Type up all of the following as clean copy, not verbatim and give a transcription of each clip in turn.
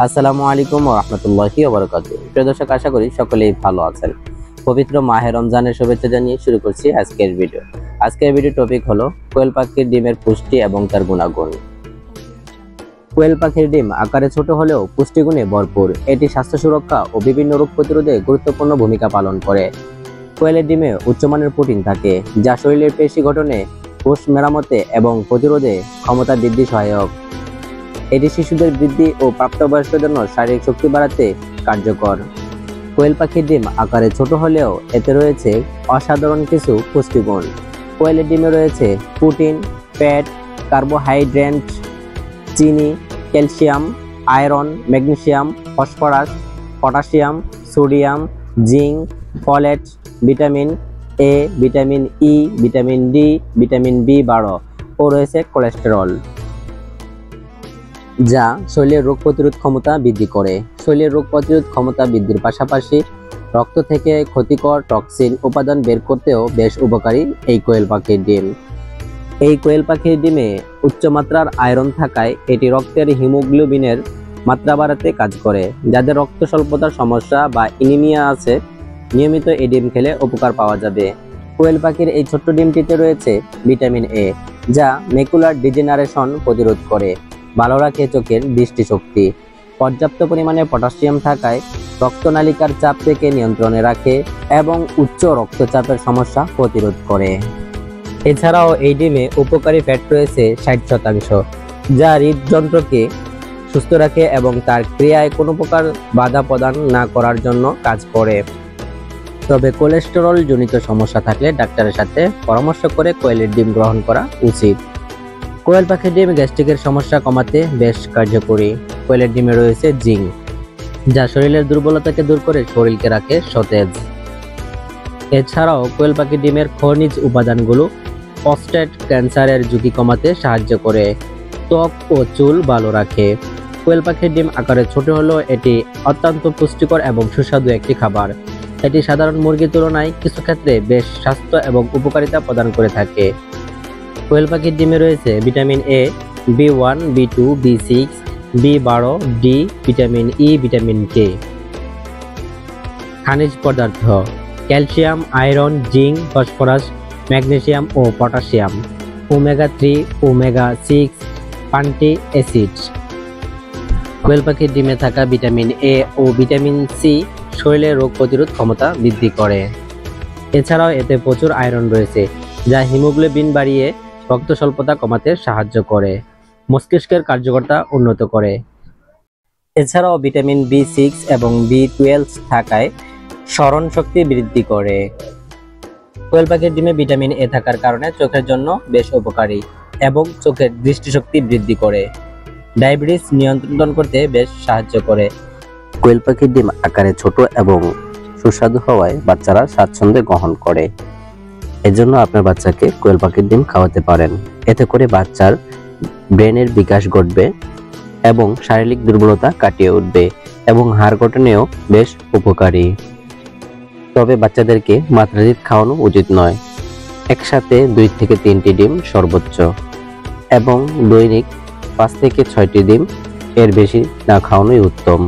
আসসালামু আলাইকুম ওয়া রাহমাতুল্লাহি ওয়া বারাকাতুহু। প্রিয় দর্শক, আশা করি সকলেই ভালো আছেন। পবিত্র মাহে রমজানের শুভেচ্ছা জানিয়ে শুরু করছি আজকের ভিডিও। আজকের ভিডিও টপিক হলো কোয়েল পাখির ডিমের পুষ্টি এবং তার গুণাগুণ। কোয়েল পাখির ডিম আকারে ছোট হলেও পুষ্টিগুণে ভরপুর। এটি স্বাস্থ্য সুরক্ষা ও বিভিন্ন রোগ প্রতিরোধে গুরুত্বপূর্ণ ভূমিকা পালন করে। কোয়েলের ডিমে উচ্চমানের প্রোটিন থাকে, যা শরীরের পেশি গঠনে, কোষ মেরামতে এবং প্রতিরোধে ক্ষমতা বৃদ্ধি সহায়ক। এটি শিশুদের বৃদ্ধি ও প্রাপ্তবয়স্কদের জন্য শারীরিক শক্তি বাড়াতে কার্যকর। কোয়েল পাখির ডিম আকারে ছোট হলেও এতে রয়েছে অসাধারণ কিছু পুষ্টিগুণ। কোয়েলের ডিমে রয়েছে প্রোটিন, ফ্যাট, কার্বোহাইড্রেট, চিনি, calcium, iron, magnesium, phosphorus, potassium, sodium, zinc, folate, vitamin A, vitamin E, vitamin D, vitamin বি12 ও রয়েছে কোলেস্টেরল, যা শরীরের রোগ প্রতিরোধ ক্ষমতা বৃদ্ধি করে। শরীরের রোগ প্রতিরোধ ক্ষমতা বৃদ্ধির পাশাপাশি রক্ত থেকে ক্ষতিকর টক্সিন উপাদান বের করতেও বেশ উপকারী এই কোয়েল পাখির ডিম। এই কোয়েল পাখির ডিমে উচ্চমাত্রার আয়রন থাকায় এটি রক্তের হিমোগ্লোবিনের মাত্রা বাড়াতে কাজ করে। যাদের রক্ত স্বল্পতার সমস্যা বা অ্যানিমিয়া আছে, নিয়মিত এই ডিম খেলে উপকার পাওয়া যাবে। কোয়েল পাখির এই ছোট্ট ডিমটিতে রয়েছে ভিটামিন এ, যা ম্যাকুলার ডিজেনারেশন প্রতিরোধ করে, ভালো রাখে চোখের দৃষ্টিশক্তি। পর্যাপ্ত পরিমাণে পটাশিয়াম থাকায় রক্তনালিকার চাপ থেকে নিয়ন্ত্রণে রাখে এবং উচ্চ রক্তচাপের সমস্যা প্রতিরোধ করে। এছাড়াও এই ডিমে উপকারী ফ্যাট রয়েছে 60%, যা হৃদযন্ত্রকে সুস্থ রাখে এবং তার ক্রিয়ায় কোনো প্রকার বাধা প্রদান না করার জন্য কাজ করে। তবে কোলেস্টেরল জনিত সমস্যা থাকলে ডাক্তারের সাথে পরামর্শ করে কোয়েলের ডিম গ্রহণ করা উচিত। কোয়েল পাখির ডিম গ্যাস্ট্রিকের সমস্যা কমাতে বেশ কার্যকরী। কোয়েলের ডিমে রয়েছে জিঙ্ক, যা শরীরের দুর্বলতাকে দূর করে শরীরকে রাখে সতেজ। এছাড়াও কোয়েল পাখির ডিমের খনিজ উপাদানগুলো প্রস্টেট ক্যান্সারের ঝুঁকি কমাতে সাহায্য করে, ত্বক ও চুল ভালো রাখে। কোয়েল পাখির ডিম আকারে ছোট হলেও এটি অত্যন্ত পুষ্টিকর এবং সুস্বাদু একটি খাবার। এটি সাধারণ মুরগির তুলনায় কিছু ক্ষেত্রে বেশ স্বাস্থ্য এবং উপকারিতা প্রদান করে থাকে। কোয়েল পাখির ডিমে রয়েছে vitamin A, B one, B2, বি6, বি12, D, vitamin E, vitamin K. খনিজ পদার্থ: calcium, iron, zinc, phosphorus, magnesium ও পটাশিয়াম, ওমেগা-3, ওমেগা-6 ফ্যাটি অ্যাসিড। কোয়েল পাখির ডিমে থাকা vitamin A O vitamin C শরীরের রোগ প্রতিরোধ ক্ষমতা বৃদ্ধি করে। এছাড়াও এতে প্রচুর আয়রন রয়েছে, যা হিমোগ্লোবিন বাড়িয়ে রক্ত স্বল্পতা কমাতে সাহায্য করে, মস্তিষ্কের কার্যকরতা উন্নত করে। এছাড়াও ভিটামিন বি6 এবং বি12 থাকায় স্মরণ শক্তি বৃদ্ধি করে। কোয়েল পাখির ডিমে ভিটামিন এ থাকার কারণে চোখের জন্য বেশ উপকারী এবং চোখের দৃষ্টিশক্তি বৃদ্ধি করে। ডায়াবেটিস নিয়ন্ত্রণ করতে বেশ সাহায্য করে। কোয়েল পাখির ডিম আকারে ছোট এবং সুস্বাদু হওয়ায় বাচ্চারা স্বাচ্ছন্দ্যে গ্রহণ করে। এজন্য আপনার বাচ্চাকে কোয়েল পাখির ডিম খাওয়াতে পারেন। এতে করে বাচ্চার ব্রেনের বিকাশ ঘটবে এবং শারীরিক দুর্বলতা কাটিয়ে উঠবে এবং হাড় গঠনেও বেশ উপকারী। তবে বাচ্চাদেরকে মাত্রাতিরিক্ত খাওয়ানো উচিত নয়। একসাথে 2 থেকে 3টি ডিম সর্বোচ্চ এবং দৈনিক 5 থেকে 6টি ডিম, এর বেশি না খাওয়ানোই উত্তম।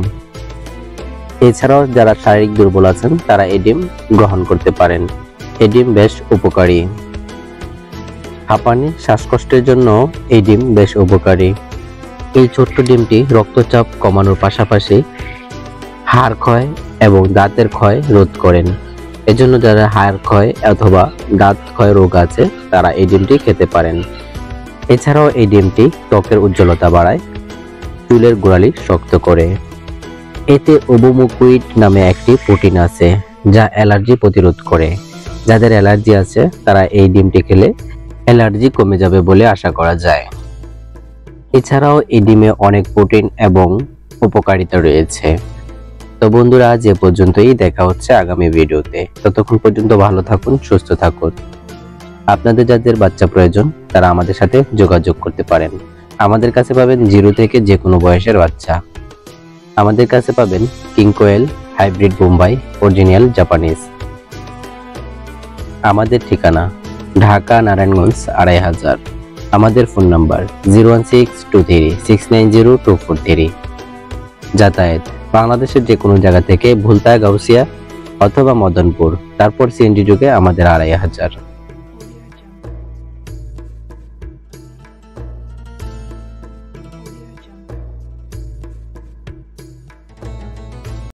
এছাড়াও যারা শারীরিক দুর্বল আছেন তারা এই ডিম গ্রহণ করতে পারেন। এই ডিম বেশ উপকারী। হাঁপানি, শ্বাসকষ্টের জন্য এই ডিম বেশ উপকারী। এই ছোট্ট ডিমটি রক্তচাপ কমানোর পাশাপাশি হাড় ক্ষয় এবং দাঁতের ক্ষয় রোধ করেন। এজন্য যারা হাড় ক্ষয় অথবা দাঁত ক্ষয় রোগ আছে তারা এই ডিমটি খেতে পারেন। এছাড়াও এই ডিমটি ত্বকের উজ্জ্বলতা বাড়ায়, চুলের গোড়ালি শক্ত করে। এতে ওবোমুকুইড নামে একটি প্রোটিন আছে, যা অ্যালার্জি প্রতিরোধ করে। যাদের অ্যালার্জি আছে তারা এই ডিমটি খেলে অ্যালার্জি কমে যাবে বলে আশা করা যায়। এছাড়াও এই ডিমে অনেক প্রোটিন এবং উপকারিতা রয়েছে। তো বন্ধুরা, আজ এ পর্যন্তই। দেখা হচ্ছে আগামী ভিডিওতে। ততক্ষণ পর্যন্ত ভালো থাকুন, সুস্থ থাকুন। আপনাদের যাদের বাচ্চা প্রয়োজন তারা আমাদের সাথে যোগাযোগ করতে পারেন। আমাদের কাছে পাবেন 0 থেকে যে কোনো বয়সের বাচ্চা। আমাদের কাছে পাবেন কিং কোয়েল, হাইব্রিড বোম্বাই, অরিজিনাল জাপানিজ। আমাদের ঠিকানা ঢাকা নারায়ণগঞ্জ 2500। আমাদের ফোন নাম্বার 01623690243। যাতায়াত বাংলাদেশের যে কোনো জায়গা থেকে ভুলতা, গাউসিয়া অথবা মদনপুর, তারপর সিএনজি যুগে আমাদের 2500।